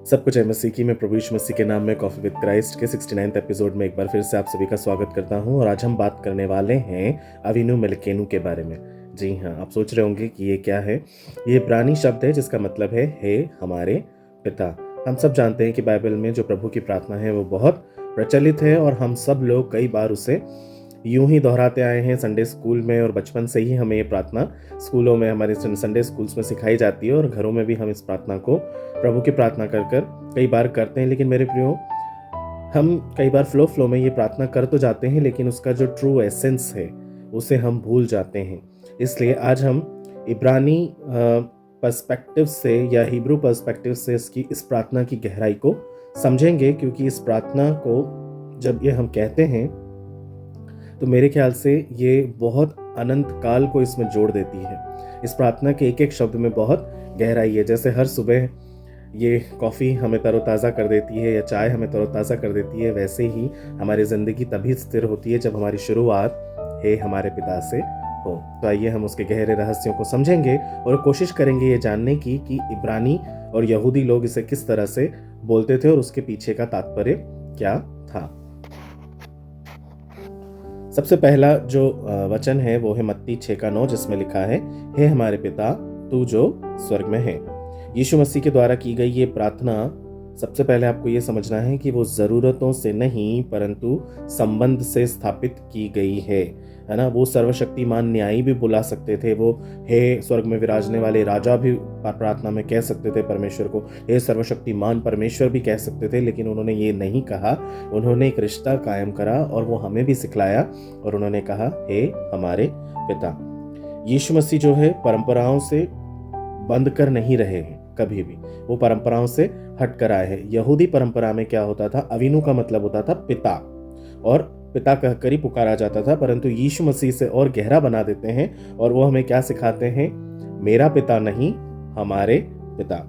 सब कुछ है मसीह की। मैं प्रभु यीशु मसीह के नाम में कॉफ़ी विद क्राइस्ट के 69वें एपिसोड में एक बार फिर से आप सभी का स्वागत करता हूं। और आज हम बात करने वाले हैं अवीनु मेलकेनु के बारे में। जी हाँ, आप सोच रहे होंगे कि ये क्या है। ये इब्रानी शब्द है जिसका मतलब है हे हमारे पिता। हम सब जानते हैं कि बाइबल में जो प्रभु की प्रार्थना है वो बहुत प्रचलित है और हम सब लोग कई बार उसे यूं ही दोहराते आए हैं संडे स्कूल में, और बचपन से ही हमें ये प्रार्थना स्कूलों में, हमारे संडे स्कूल्स में सिखाई जाती है और घरों में भी हम इस प्रार्थना को, प्रभु की प्रार्थना कर कर कई बार करते हैं। लेकिन मेरे प्रियो, हम कई बार फ्लो में ये प्रार्थना कर तो जाते हैं, लेकिन उसका जो ट्रू एसेंस है उसे हम भूल जाते हैं। इसलिए आज हम इब्रानी पर्सपेक्टिव से या हिब्रू पर्सपेक्टिव से इस प्रार्थना की गहराई को समझेंगे, क्योंकि इस प्रार्थना को जब ये हम कहते हैं तो मेरे ख्याल से ये बहुत अनंत काल को इसमें जोड़ देती है। इस प्रार्थना के एक एक शब्द में बहुत गहराई है। जैसे हर सुबह ये कॉफ़ी हमें तरोताज़ा कर देती है या चाय हमें तरोताज़ा कर देती है, वैसे ही हमारी ज़िंदगी तभी स्थिर होती है जब हमारी शुरुआत हे हमारे पिता से हो। तो आइए हम उसके गहरे रहस्यों को समझेंगे और कोशिश करेंगे ये जानने की कि इब्रानी और यहूदी लोग इसे किस तरह से बोलते थे और उसके पीछे का तात्पर्य क्या था। सबसे पहला जो वचन है वो है मत्ती 6:9, जिसमें लिखा है हे हमारे पिता तू जो स्वर्ग में है। यीशु मसीह के द्वारा की गई ये प्रार्थना, सबसे पहले आपको ये समझना है कि वो ज़रूरतों से नहीं परंतु संबंध से स्थापित की गई है ना। वो सर्वशक्तिमान न्यायी भी बुला सकते थे, वो हे स्वर्ग में विराजने वाले राजा भी प्रार्थना में कह सकते थे परमेश्वर को, हे सर्वशक्तिमान परमेश्वर भी कह सकते थे, लेकिन उन्होंने ये नहीं कहा। उन्होंने एक रिश्ता कायम करा और वो हमें भी सिखलाया और उन्होंने कहा हे हमारे पिता। यीशु मसीह जो है परंपराओं से बंद कर नहीं रहे हैं कभी भी, वो परंपराओं से हट कर आए हैं। यहूदी परंपरा में क्या होता था, अवीनु का मतलब होता था पिता, और पिता कहकर ही पुकारा जाता था, परंतु यीशु मसीह से और गहरा बना देते हैं और वो हमें क्या सिखाते हैं, मेरा पिता नहीं हमारे पिता।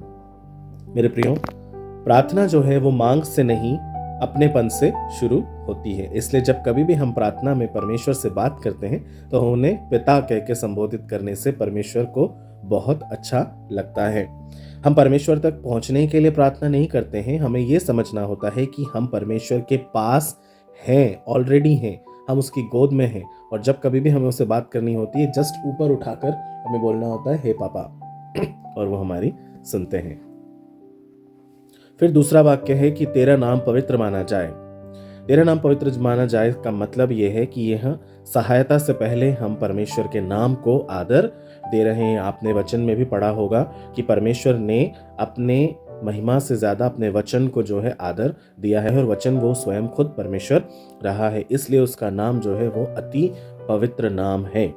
मेरे प्रियो, प्रार्थना जो है वो मांग से नहीं अपनेपन से शुरू होती है। इसलिए जब कभी भी हम प्रार्थना में परमेश्वर से बात करते हैं तो उन्हें पिता कह के संबोधित करने से परमेश्वर को बहुत अच्छा लगता है। हम परमेश्वर तक पहुंचने के लिए प्रार्थना नहीं करते हैं, हमें यह समझना होता है कि हम परमेश्वर के पास हैं, ऑलरेडी हैं, हम उसकी गोद में हैं, और जब कभी भी हमें उससे बात करनी होती है जस्ट ऊपर उठाकर हमें बोलना होता है हे पापा, और वो हमारी सुनते हैं। फिर दूसरा वाक्य है कि तेरा नाम पवित्र माना जाए। तेरा नाम पवित्र माना जाए का मतलब यह है कि यह सहायता से पहले हम परमेश्वर के नाम को आदर दे रहे हैं। आपने वचन में भी पढ़ा होगा कि परमेश्वर ने अपने महिमा से ज्यादा अपने वचन को जो है आदर दिया है, और वचन वो स्वयं खुद परमेश्वर रहा है, इसलिए उसका नाम जो है वो अति पवित्र नाम है।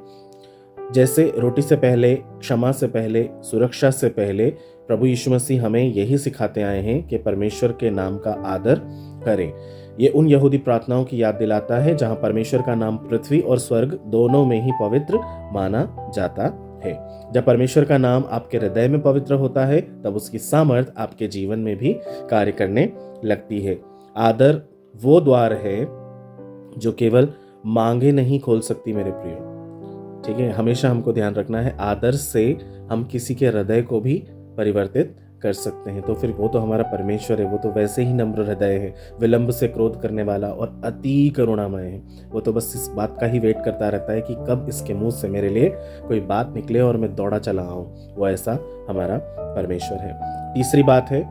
जैसे रोटी से पहले, क्षमा से पहले, सुरक्षा से पहले प्रभु यीशु मसीह हमें यही सिखाते आए हैं कि परमेश्वर के नाम का आदर करें। ये उन यहूदी प्रार्थनाओं की याद दिलाता है जहां परमेश्वर का नाम पृथ्वी और स्वर्ग दोनों में ही पवित्र माना जाता है। जब परमेश्वर का नाम आपके हृदय में पवित्र होता है तब उसकी सामर्थ आपके जीवन में भी कार्य करने लगती है। आदर वो द्वार है जो केवल मांगे नहीं खोल सकती मेरे प्रियो, ठीक है। हमेशा हमको ध्यान रखना है, आदर से हम किसी के हृदय को भी परिवर्तित कर सकते हैं। तो फिर वो तो हमारा परमेश्वर है, वो तो वैसे ही नम्र हृदय है, विलंब से क्रोध करने वाला और अति करुणामय है। वो तो बस इस बात का ही वेट करता रहता है कि कब इसके मुंह से मेरे लिए कोई बात निकले और मैं दौड़ा चला आऊं। वो ऐसा हमारा परमेश्वर है। तीसरी बात है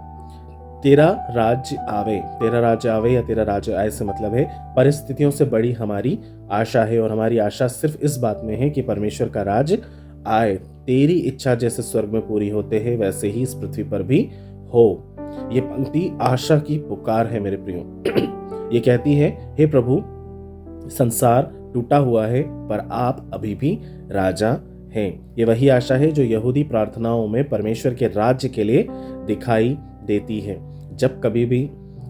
तेरा राज्य आवे। तेरा राज्य आवे या तेरा राज्य आए से मतलब है परिस्थितियों से बड़ी हमारी आशा है, और हमारी आशा सिर्फ इस बात में है कि परमेश्वर का राज्य आए। तेरी इच्छा जैसे स्वर्ग में पूरी होते हैं वैसे ही इस पृथ्वी पर भी हो। ये पंक्ति आशा की पुकार है मेरे प्रियो। ये कहती है हे प्रभु, संसार टूटा हुआ है पर आप अभी भी राजा हैं। ये वही आशा है जो यहूदी प्रार्थनाओं में परमेश्वर के राज्य के लिए दिखाई देती है। जब कभी भी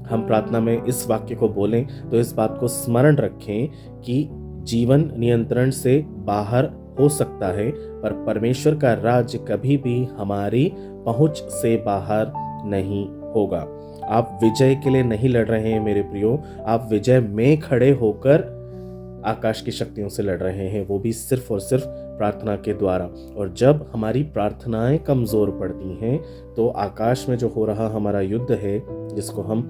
हम प्रार्थना में इस वाक्य को बोलें तो इस बात को स्मरण रखें कि जीवन नियंत्रण से बाहर हो सकता है पर परमेश्वर का राज्य कभी भी हमारी पहुंच से बाहर नहीं होगा। आप विजय के लिए नहीं लड़ रहे हैं मेरे प्रियो, आप विजय में खड़े होकर आकाश की शक्तियों से लड़ रहे हैं, वो भी सिर्फ और सिर्फ प्रार्थना के द्वारा। और जब हमारी प्रार्थनाएं कमज़ोर पड़ती हैं तो आकाश में जो हो रहा हमारा युद्ध है, जिसको हम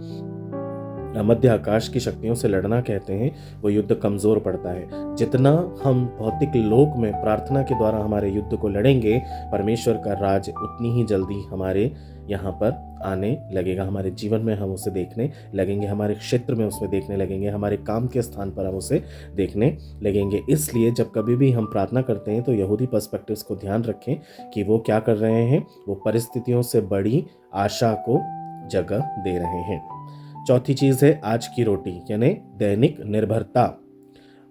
मध्य आकाश की शक्तियों से लड़ना कहते हैं, वो युद्ध कमज़ोर पड़ता है। जितना हम भौतिक लोक में प्रार्थना के द्वारा हमारे युद्ध को लड़ेंगे, परमेश्वर का राज उतनी ही जल्दी हमारे यहाँ पर आने लगेगा। हमारे जीवन में हम उसे देखने लगेंगे, हमारे क्षेत्र में उसे देखने लगेंगे, हमारे काम के स्थान पर हम उसे देखने लगेंगे। इसलिए जब कभी भी हम प्रार्थना करते हैं तो यहूदी पर्सपेक्टिव्स को ध्यान रखें कि वो क्या कर रहे हैं। वो परिस्थितियों से बड़ी आशा को जगह दे रहे हैं। चौथी चीज़ है आज की रोटी, यानी दैनिक निर्भरता।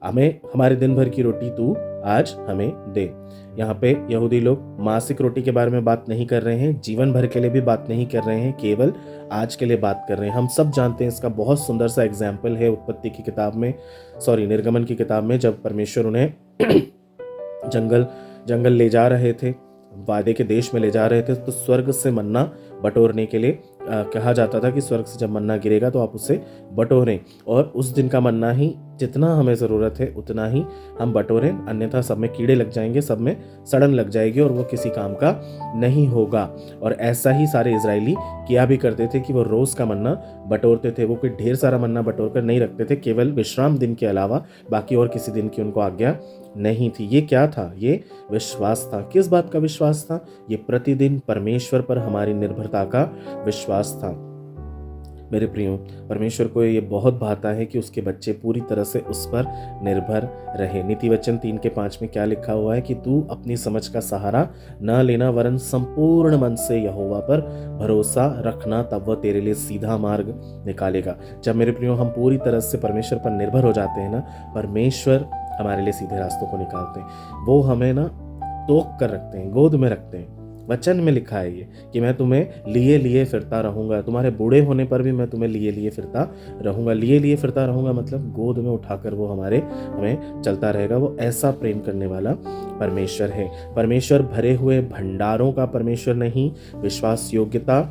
हमें हमारे दिन भर की रोटी तू आज हमें दे। यहाँ पे यहूदी लोग मासिक रोटी के बारे में बात नहीं कर रहे हैं, जीवन भर के लिए भी बात नहीं कर रहे हैं, केवल आज के लिए बात कर रहे हैं। हम सब जानते हैं, इसका बहुत सुंदर सा एग्जाम्पल है उत्पत्ति की किताब में, निर्गमन की किताब में, जब परमेश्वर उन्हें जंगल ले जा रहे थे, वादे के देश में ले जा रहे थे, तो स्वर्ग से मन्ना बटोरने के लिए कहा जाता था कि स्वर्ग से जब मन्ना गिरेगा तो आप उसे बटोरें, और उस दिन का मन्ना ही जितना हमें ज़रूरत है उतना ही हम बटोरें, अन्यथा सब में कीड़े लग जाएंगे, सब में सड़न लग जाएगी और वो किसी काम का नहीं होगा। और ऐसा ही सारे इजरायली किया भी करते थे कि वो रोज़ का मन्ना बटोरते थे। वो कोई ढेर सारा मन्ना बटोर कर नहीं रखते थे, केवल विश्राम दिन के अलावा बाकी और किसी दिन की उनको आज्ञा नहीं थी। ये क्या था? ये विश्वास था। किस बात का विश्वास था? ये प्रतिदिन परमेश्वर पर हमारी निर्भरता का विश्वास था। मेरे प्रियो, परमेश्वर को ये बहुत भाता है कि उसके बच्चे पूरी तरह से उस पर निर्भर रहे। नीति वचन 3:5 में क्या लिखा हुआ है कि तू अपनी समझ का सहारा न लेना, वरन संपूर्ण मन से यहोवा पर भरोसा रखना, तब वह तेरे लिए सीधा मार्ग निकालेगा। जब मेरे प्रियो हम पूरी तरह से परमेश्वर पर निर्भर हो जाते हैं ना, परमेश्वर हमारे लिए सीधे रास्तों को निकालते हैं। वो हमें ना तोक कर रखते हैं, गोद में रखते हैं। वचन में लिखा है ये कि मैं तुम्हें लिए लिए फिरता रहूंगा, तुम्हारे बूढ़े होने पर भी मैं तुम्हें लिए लिए फिरता रहूंगा। लिए लिए फिरता रहूंगा मतलब गोद में उठाकर वो हमें चलता रहेगा। वो ऐसा प्रेम करने वाला परमेश्वर है। परमेश्वर भरे हुए भंडारों का परमेश्वर नहीं, विश्वास योग्यता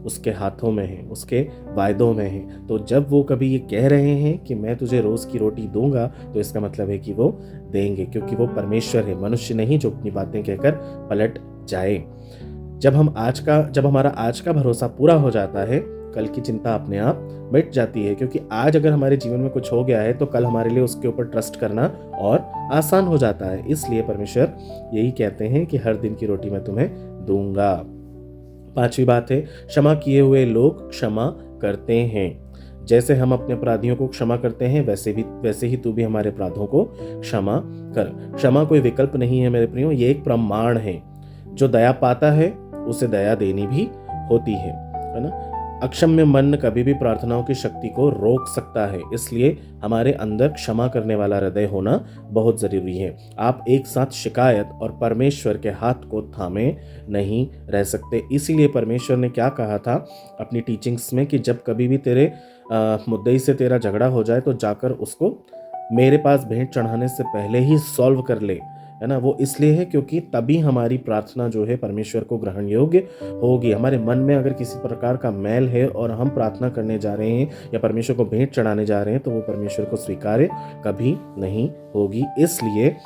उसके हाथों में है, उसके वायदों में है। तो जब वो कभी ये कह रहे हैं कि मैं तुझे रोज़ की रोटी दूंगा, तो इसका मतलब है कि वो देंगे, क्योंकि वो परमेश्वर है, मनुष्य नहीं जो अपनी बातें कहकर पलट जाए। जब हमारा आज का भरोसा पूरा हो जाता है, कल की चिंता अपने आप मिट जाती है, क्योंकि आज अगर हमारे जीवन में कुछ हो गया है तो कल हमारे लिए उसके ऊपर ट्रस्ट करना और आसान हो जाता है। इसलिए परमेश्वर यही कहते हैं कि हर दिन की रोटी मैं तुम्हें दूंगा। पांचवी बात है, क्षमा किए हुए लोग क्षमा करते हैं। जैसे हम अपने अपराधियों को क्षमा करते हैं, वैसे ही तू भी हमारे अपराधों को क्षमा कर। क्षमा कोई विकल्प नहीं है मेरे प्रियो, ये एक प्रमाण है। जो दया पाता है उसे दया देनी भी होती है ना। अक्षम्य मन कभी भी प्रार्थनाओं की शक्ति को रोक सकता है, इसलिए हमारे अंदर क्षमा करने वाला हृदय होना बहुत जरूरी है। आप एक साथ शिकायत और परमेश्वर के हाथ को थामे नहीं रह सकते। इसीलिए परमेश्वर ने क्या कहा था अपनी टीचिंग्स में कि जब कभी भी तेरे मुद्दई से तेरा झगड़ा हो जाए तो जाकर उसको मेरे पास भेंट चढ़ाने से पहले ही सॉल्व कर ले, है ना। वो इसलिए है क्योंकि तभी हमारी प्रार्थना जो है परमेश्वर को ग्रहण योग्य होगी। हमारे मन में अगर किसी प्रकार का मैल है और हम प्रार्थना करने जा रहे हैं या परमेश्वर को भेंट चढ़ाने जा रहे हैं, तो वो परमेश्वर को स्वीकार्य कभी नहीं होगी। इसलिए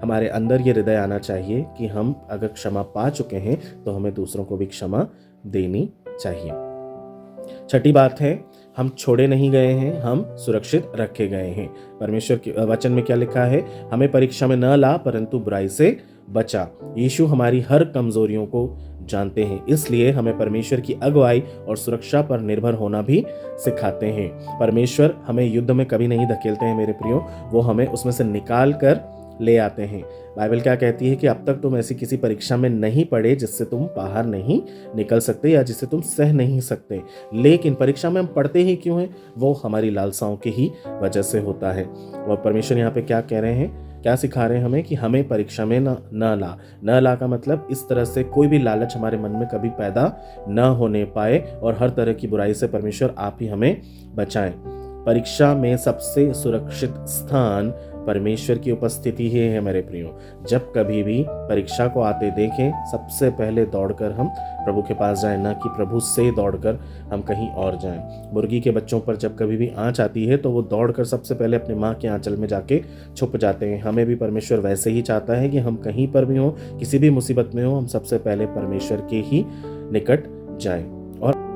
हमारे अंदर ये हृदय आना चाहिए कि हम अगर क्षमा पा चुके हैं तो हमें दूसरों को भी क्षमा देनी चाहिए। छठी बात है, हम छोड़े नहीं गए हैं, हम सुरक्षित रखे गए हैं। परमेश्वर के वचन में क्या लिखा है? हमें परीक्षा में न ला परंतु बुराई से बचा। यीशु हमारी हर कमजोरियों को जानते हैं, इसलिए हमें परमेश्वर की अगुवाई और सुरक्षा पर निर्भर होना भी सिखाते हैं। परमेश्वर हमें युद्ध में कभी नहीं धकेलते हैं मेरे प्रियो, वो हमें उसमें से निकाल कर ले आते हैं। बाइबल क्या कहती है कि अब तक तुम ऐसी किसी परीक्षा में नहीं पड़े जिससे तुम बाहर नहीं निकल सकते या जिसे तुम सह नहीं सकते। लेकिन परीक्षा में हम पढ़ते ही क्यों हैं? वो हमारी लालसाओं के ही वजह से होता है। और परमेश्वर यहाँ पे क्या कह रहे हैं, क्या सिखा रहे हैं हमें कि हमें परीक्षा में न ला का मतलब इस तरह से कोई भी लालच हमारे मन में कभी पैदा न होने पाए और हर तरह की बुराई से परमेश्वर आप ही हमें बचाएं। परीक्षा में सबसे सुरक्षित स्थान परमेश्वर की उपस्थिति ही है मेरे प्रियो। जब कभी भी परीक्षा को आते देखें, सबसे पहले दौड़कर हम प्रभु के पास जाएं, ना कि प्रभु से दौड़कर हम कहीं और जाएं। मुर्गी के बच्चों पर जब कभी भी आँच आती है तो वो दौड़कर सबसे पहले अपने माँ के आंचल में जाके छुप जाते हैं। हमें भी परमेश्वर वैसे ही चाहता है कि हम कहीं पर भी हों, किसी भी मुसीबत में हो, हम सबसे पहले परमेश्वर के ही निकट जाएं। और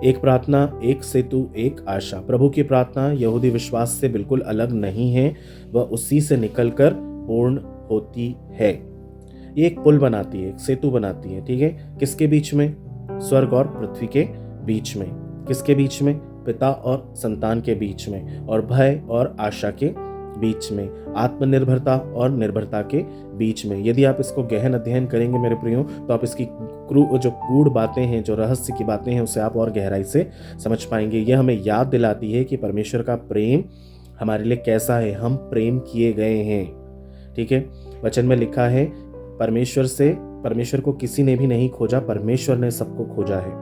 एक प्रार्थना, एक सेतु, एक आशा। प्रभु की प्रार्थना यहूदी विश्वास से बिल्कुल अलग नहीं है, वह उसी से निकलकर पूर्ण होती है। ये एक पुल बनाती है, एक सेतु बनाती है, ठीक है। किसके बीच में? स्वर्ग और पृथ्वी के बीच में। किसके बीच में? पिता और संतान के बीच में, और भय और आशा के बीच में, आत्मनिर्भरता और निर्भरता के बीच में। यदि आप इसको गहन अध्ययन करेंगे मेरे प्रियो, तो आप इसकी जो गूढ़ बातें हैं, जो रहस्य की बातें हैं, उसे आप और गहराई से समझ पाएंगे। यह हमें याद दिलाती है कि परमेश्वर का प्रेम हमारे लिए कैसा है। हम प्रेम किए गए हैं, ठीक है। वचन में लिखा है, परमेश्वर को किसी ने भी नहीं खोजा, परमेश्वर ने सबको खोजा है,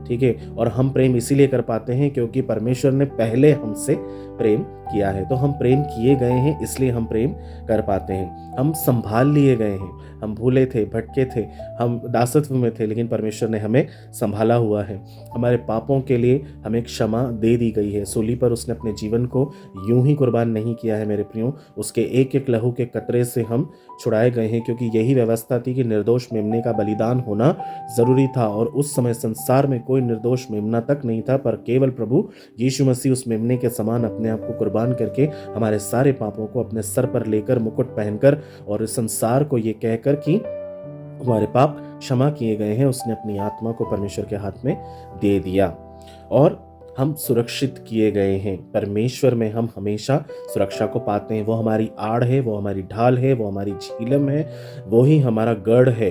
ठीक है। और हम प्रेम इसीलिए कर पाते हैं क्योंकि परमेश्वर ने पहले हमसे प्रेम किया है। तो हम प्रेम किए गए हैं, इसलिए हम प्रेम कर पाते हैं। हम संभाल लिए गए हैं। हम भूले थे, भटके थे, हम दासत्व में थे, लेकिन परमेश्वर ने हमें संभाला हुआ है। हमारे पापों के लिए हमें क्षमा दे दी गई है। सूली पर उसने अपने जीवन को यूं ही कुर्बान नहीं किया है मेरे प्रियो। उसके एक एक लहू के कतरे से हम छुड़ाए गए हैं, क्योंकि यही व्यवस्था थी कि निर्दोष मेमने का बलिदान होना जरूरी था। और उस समय संसार में कोई निर्दोष मेमना तक नहीं था, पर केवल प्रभु यीशु मसीह उस मेमने के समान अपने आप को कुर्बान करके हमारे सारे पापों को अपने सर पर लेकर, मुकुट पहनकर, और इस संसार को ये कहकर कि हमारे पाप क्षमा किए गए हैं, उसने अपनी आत्मा को परमेश्वर के हाथ में दे दिया और हम सुरक्षित किए गए हैं। परमेश्वर में हम हमेशा सुरक्षा को पाते हैं। वो हमारी आड़ है, वो हमारी ढाल है, वो हमारी झीलम है, वो ही हमारा गढ़ है,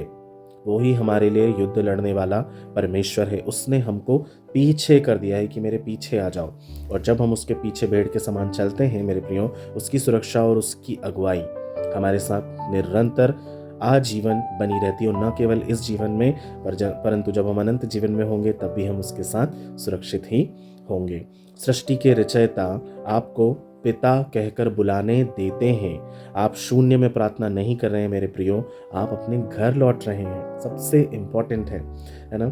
वो ही हमारे लिए युद्ध लड़ने वाला परमेश्वर है। उसने हमको पीछे कर दिया है कि मेरे पीछे आ जाओ। और जब हम उसके पीछे भेड़ के समान चलते हैं मेरे प्रियो, उसकी सुरक्षा और उसकी अगुवाई हमारे साथ निरंतर आजीवन बनी रहती है। और न केवल इस जीवन में, परंतु जब हम अनंत जीवन में होंगे तब भी हम उसके साथ सुरक्षित ही होंगे। सृष्टि के रचयिता आपको पिता कहकर बुलाने देते हैं। आप शून्य में प्रार्थना नहीं कर रहे हैं मेरे प्रियो, आप अपने घर लौट रहे हैं। सबसे इंपॉर्टेंट है ना।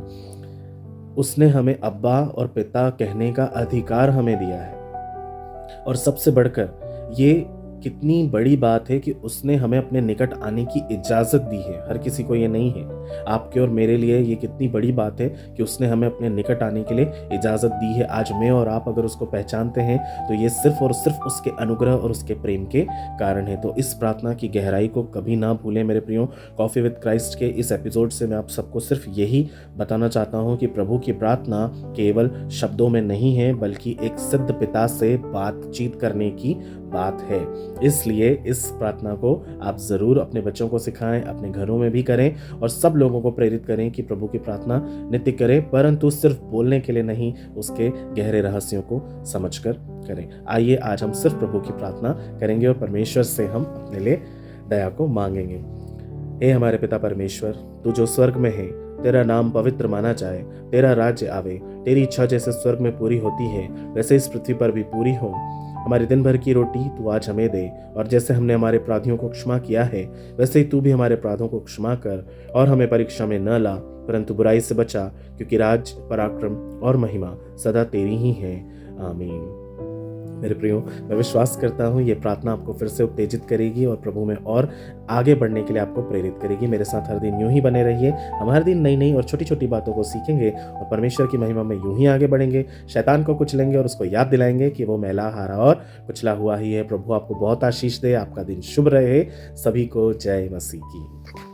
उसने हमें अब्बा और पिता कहने का अधिकार हमें दिया है। और सबसे बढ़कर ये कितनी बड़ी बात है कि उसने हमें अपने निकट आने की इजाज़त दी है। हर किसी को ये नहीं है। आपके और मेरे लिए ये कितनी बड़ी बात है कि उसने हमें अपने निकट आने के लिए इजाज़त दी है। आज मैं और आप अगर उसको पहचानते हैं तो ये सिर्फ और सिर्फ उसके अनुग्रह और उसके प्रेम के कारण है। तो इस प्रार्थना की गहराई को कभी ना भूलें मेरे प्रियो। कॉफ़ी विद क्राइस्ट के इस एपिसोड से मैं आप सबको सिर्फ यही बताना चाहता हूँ कि प्रभु की प्रार्थना केवल शब्दों में नहीं है, बल्कि एक सिद्ध पिता से बातचीत करने की बात है। इसलिए इस प्रार्थना को आप जरूर अपने बच्चों को सिखाएं, अपने घरों में भी करें और सब लोगों को प्रेरित करें कि प्रभु की प्रार्थना नित्य करें, परंतु सिर्फ बोलने के लिए नहीं, उसके गहरे रहस्यों को समझकर करें। आइए आज हम सिर्फ प्रभु की प्रार्थना करेंगे और परमेश्वर से हम अपने लिए दया को मांगेंगे। हे हमारे पिता परमेश्वर, तू जो स्वर्ग में है, तेरा नाम पवित्र माना जाए, तेरा राज्य आवे, तेरी इच्छा जैसे स्वर्ग में पूरी होती है वैसे इस पृथ्वी पर भी पूरी हो। हमारे दिन भर की रोटी तू आज हमें दे, और जैसे हमने हमारे अपराधियों को क्षमा किया है वैसे ही तू भी हमारे अपराधों को क्षमा कर, और हमें परीक्षा में न ला परंतु बुराई से बचा, क्योंकि राज, पराक्रम और महिमा सदा तेरी ही है। आमीन। मेरे प्रियो, मैं विश्वास करता हूँ ये प्रार्थना आपको फिर से उत्तेजित करेगी और प्रभु में और आगे बढ़ने के लिए आपको प्रेरित करेगी। मेरे साथ हर दिन यूं ही बने रहिए। हम हर दिन नई नई और छोटी छोटी बातों को सीखेंगे और परमेश्वर की महिमा में यूं ही आगे बढ़ेंगे। शैतान को कुचलेंगे और उसको याद दिलाएंगे कि वो मैला, हारा और कुचला हुआ ही है। प्रभु आपको बहुत आशीष दे। आपका दिन शुभ रहे। सभी को जय मसीह की।